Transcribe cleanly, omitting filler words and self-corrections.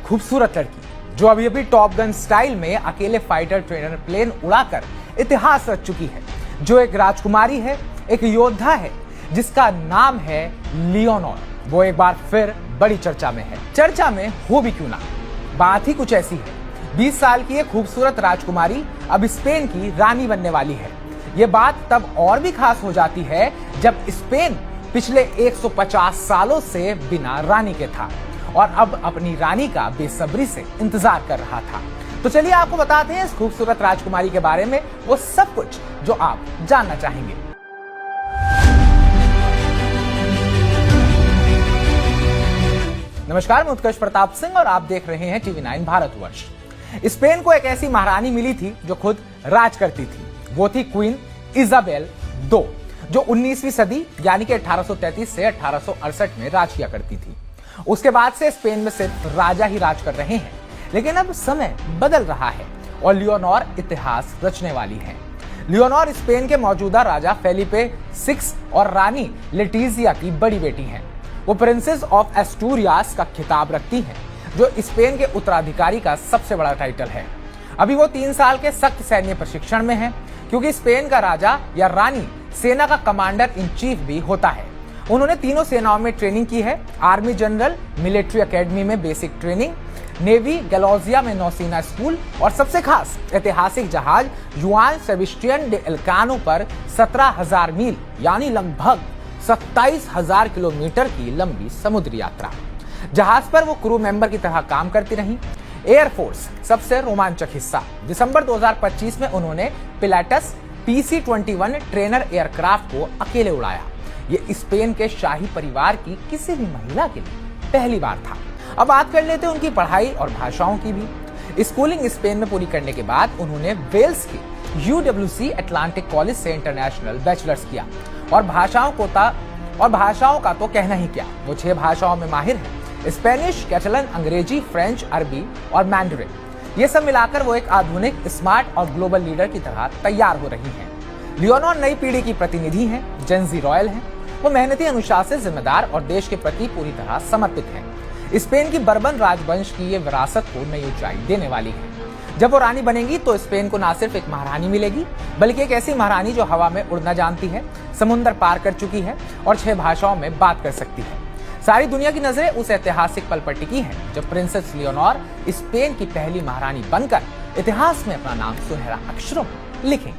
खूबसूरत लड़की जो अभी अभी टॉप गन स्टाइल में अकेले फाइटर ट्रेनर प्लेन उड़ाकर इतिहास रच चुकी है, जो एक राजकुमारी है, एक योद्धा है जिसका नाम है लियोनोर। वो एक बार फिर बड़ी चर्चा में है। चर्चा में हो भी क्यों ना, बात ही कुछ ऐसी है। 20 साल की एक खूबसूरत राजकुमारी अब स्पेन की रानी बनने वाली है। ये बात तब और भी खास हो जाती है जब स्पेन पिछले 150 सालों से बिना रानी के था और अब अपनी रानी का बेसब्री से इंतजार कर रहा था। तो चलिए आपको बताते हैं इस खूबसूरत राजकुमारी के बारे में वो सब कुछ जो आप जानना चाहेंगे। नमस्कार, मैं उत्कर्ष प्रताप सिंह और आप देख रहे हैं TV9 भारतवर्ष। स्पेन को एक ऐसी महारानी मिली थी जो खुद राज करती थी। वो थी क्वीन इजाबेल II, जो 19वीं सदी यानी कि 1833 से 1868 में राज किया करती थी। उसके बाद से स्पेन में सिर्फ राजा ही राज कर रहे हैं, लेकिन अब समय बदल रहा है और लियोनोर इतिहास रचने वाली है। लियोनोर स्पेन के मौजूदा राजा फेलिपे VI और रानी लेटिजिया की बड़ी बेटी हैं। वो प्रिंसेस ऑफ एस्टूरियास का खिताब रखती हैं, जो स्पेन के उत्तराधिकारी का सबसे बड़ा टाइटल है। अभी वो 3 साल के सख्त सैन्य प्रशिक्षण में है, क्योंकि स्पेन का राजा या रानी सेना का कमांडर इन चीफ भी होता है। उन्होंने तीनों सेनाओं में ट्रेनिंग की है। आर्मी जनरल मिलिट्री एकेडमी में बेसिक ट्रेनिंग, नेवी गैलोजिया में नौसेना स्कूल और सबसे खास ऐतिहासिक जहाज जुआन सेबेस्टियन डे एल्कानो पर 17,000 मील यानी लगभग 27,000 किलोमीटर की लंबी समुद्री यात्रा। जहाज पर वो क्रू मेंबर की तरह काम करती रही। एयरफोर्स सबसे रोमांचक हिस्सा, दिसंबर 2025 में उन्होंने पिलाटस PC-21 ट्रेनर एयरक्राफ्ट को अकेले उड़ाया। ये स्पेन के शाही परिवार की किसी भी महिला के लिए पहली बार था। अब बात कर लेते हैं उनकी पढ़ाई और भाषाओं की भी। स्कूलिंग स्पेन में पूरी करने के बाद उन्होंने वेल्स के UWC अटलांटिक कॉलेज से इंटरनेशनल बैचलर्स किया और भाषाओं का तो कहना ही क्या, वो 6 भाषाओं में माहिर है। स्पेनिश, कैटलन, अंग्रेजी, फ्रेंच, अरबी और मैंडरिन। ये सब मिलाकर वो एक आधुनिक, स्मार्ट और ग्लोबल लीडर की तरह तैयार हो रही हैं। लियोनोर नई पीढ़ी की प्रतिनिधि हैं, जेन ज़ी रॉयल हैं। वो मेहनती, अनुशासित, जिम्मेदार और देश के प्रति पूरी तरह समर्पित हैं। स्पेन की बर्बन राजवंश की ये विरासत को नई ऊंचाई देने वाली है। जब वो रानी बनेगी तो स्पेन को न सिर्फ एक महारानी मिलेगी, बल्कि एक ऐसी महारानी जो हवा में उड़ना जानती है, समुद्र पार कर चुकी है और 6 भाषाओं में बात कर सकती है। सारी दुनिया की नजरें उस ऐतिहासिक पल पर टिकी हैं जब प्रिंसेस लियोनोर स्पेन की पहली महारानी बनकर इतिहास में अपना नाम सुनहरा अक्षरों में लिखेंगी।